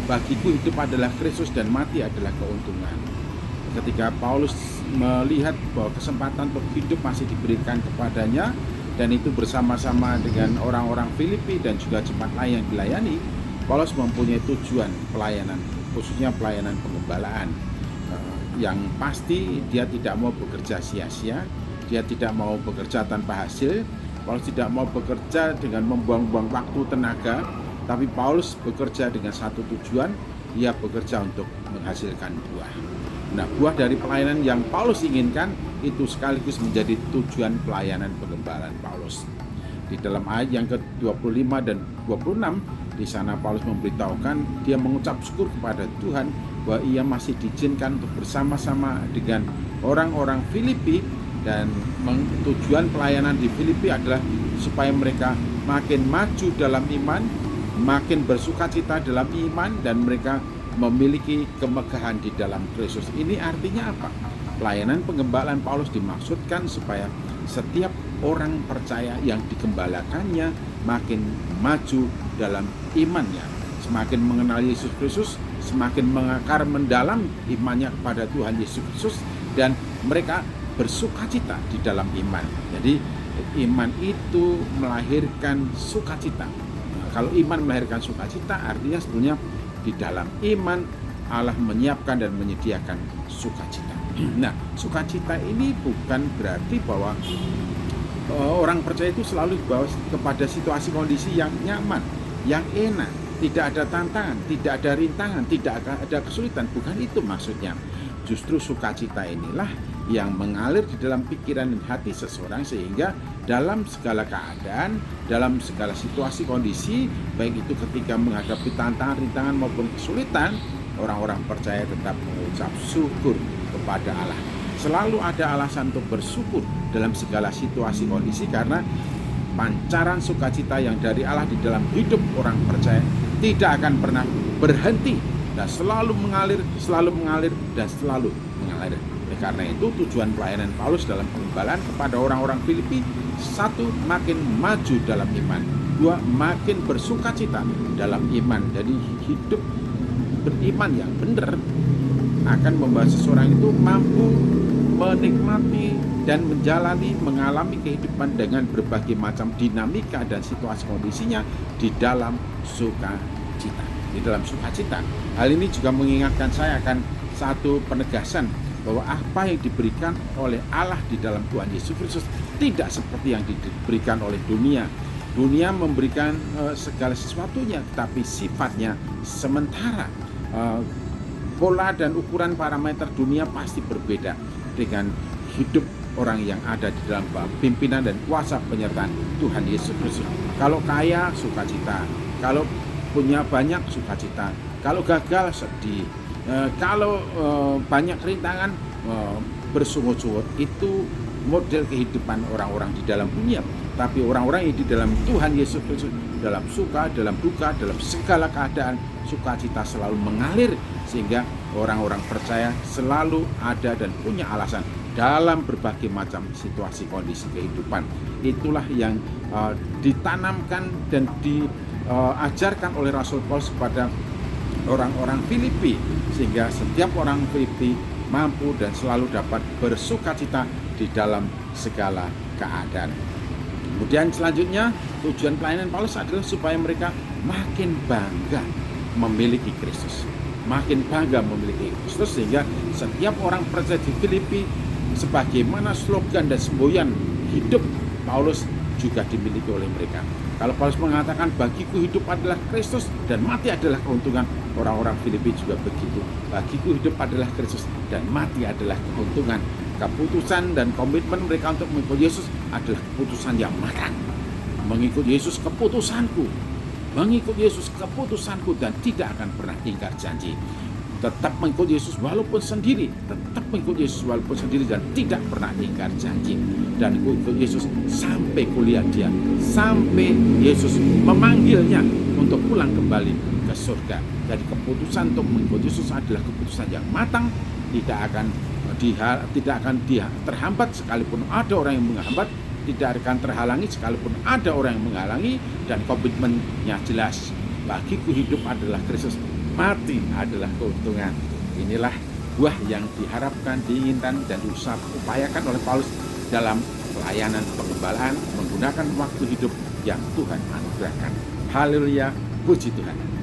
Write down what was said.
bagiku hidup adalah Kristus dan mati adalah keuntungan. Ketika Paulus melihat bahwa kesempatan untuk hidup masih diberikan kepadanya, dan itu bersama-sama dengan orang-orang Filipi dan juga jemaat lain yang dilayani, Paulus mempunyai tujuan pelayanan, khususnya pelayanan penggembalaan. Yang pasti dia tidak mau bekerja sia-sia, dia tidak mau bekerja tanpa hasil. Paulus tidak mau bekerja dengan membuang-buang waktu, tenaga, tapi Paulus bekerja dengan satu tujuan, ia bekerja untuk menghasilkan buah. Nah, buah dari pelayanan yang Paulus inginkan itu sekaligus menjadi tujuan pelayanan penggembalaan Paulus. Di dalam ayat yang ke-25 dan 26, di sana Paulus memberitahukan dia mengucap syukur kepada Tuhan bahwa ia masih diizinkan untuk bersama-sama dengan orang-orang Filipi, dan tujuan pelayanan di Filipi adalah supaya mereka makin maju dalam iman, makin bersukacita dalam iman, dan mereka memiliki kemegahan di dalam Kristus. Ini artinya apa? Pelayanan penggembalaan Paulus dimaksudkan supaya setiap orang percaya yang digembalakannya makin maju dalam imannya, semakin mengenal Yesus Kristus, semakin mengakar mendalam imannya kepada Tuhan Yesus Kristus, dan mereka bersukacita di dalam iman. Jadi iman itu melahirkan sukacita. Nah, kalau iman melahirkan sukacita, artinya sebenarnya di dalam iman Allah menyiapkan dan menyediakan sukacita. Nah, sukacita ini bukan berarti bahwa orang percaya itu selalu dibawa kepada situasi kondisi yang nyaman, yang enak, tidak ada tantangan, tidak ada rintangan, tidak ada kesulitan. Bukan itu maksudnya. Justru sukacita inilah yang mengalir di dalam pikiran dan hati seseorang, sehingga dalam segala keadaan, dalam segala situasi kondisi, baik itu ketika menghadapi tantangan, rintangan maupun kesulitan, orang-orang percaya tetap mengucap syukur kepada Allah. Selalu ada alasan untuk bersyukur dalam segala situasi kondisi, karena pancaran sukacita yang dari Allah di dalam hidup orang percaya tidak akan pernah berhenti, dan selalu mengalir, dan selalu mengalir. Karena itu tujuan pelayanan Paulus dalam penggembalaan kepada orang-orang Filipi, satu, makin maju dalam iman, dua, makin bersukacita dalam iman. Jadi hidup beriman yang benar akan membawa seseorang itu mampu menikmati dan mengalami kehidupan dengan berbagai macam dinamika dan situasi kondisinya di dalam sukacita. Hal ini juga mengingatkan saya akan satu penegasan bahwa apa yang diberikan oleh Allah di dalam Tuhan Yesus Kristus tidak seperti yang diberikan oleh dunia. Dunia memberikan segala sesuatunya, tapi sifatnya sementara. Pola dan ukuran parameter dunia pasti berbeda dengan hidup orang yang ada di dalam pimpinan dan kuasa penyertaan Tuhan Yesus Kristus. Kalau kaya, sukacita. Kalau punya banyak, sukacita. Kalau gagal, sedih. Kalau banyak rintangan, bersungut-sungut. Itu model kehidupan orang-orang di dalam dunia. Tapi orang-orang yang di dalam Tuhan Yesus Kristus, dalam suka, dalam duka, dalam segala keadaan, sukacita selalu mengalir, sehingga orang-orang percaya selalu ada dan punya alasan dalam berbagai macam situasi kondisi kehidupan. Itulah yang ditanamkan dan diajarkan oleh Rasul Paulus kepada orang-orang Filipi, sehingga setiap orang Filipi mampu dan selalu dapat bersukacita di dalam segala keadaan. Kemudian selanjutnya, tujuan pelayanan Paulus adalah supaya mereka makin bangga memiliki Kristus, sehingga setiap orang percaya di Filipi, sebagaimana slogan dan semboyan hidup Paulus juga dimiliki oleh mereka. Kalau Paulus mengatakan bagiku hidup adalah Kristus dan mati adalah keuntungan, orang-orang Filipi juga begitu. Bagiku hidup adalah Kristus dan mati adalah keuntungan. Keputusan dan komitmen mereka untuk mengikut Yesus adalah keputusan yang matang. Mengikut Yesus keputusanku, dan tidak akan pernah ingkar janji. Tetap mengikut Yesus walaupun sendiri, dan tidak pernah ingkar janji. Dan ikut Yesus sampai kuliah dia, sampai Yesus memanggilnya untuk pulang kembali ke surga. Jadi keputusan untuk mengikut Yesus adalah keputusan yang matang, tidak akan terhambat sekalipun ada orang yang menghambat, tidak akan terhalangi sekalipun ada orang yang menghalangi, dan komitmennya jelas. Bagiku hidup adalah Kristus mati adalah keuntungan. Inilah buah yang diharapkan, diinginkan, dan diupayakan oleh Paulus dalam pelayanan pengembalaan menggunakan waktu hidup yang Tuhan anugerahkan. Haleluya, puji Tuhan.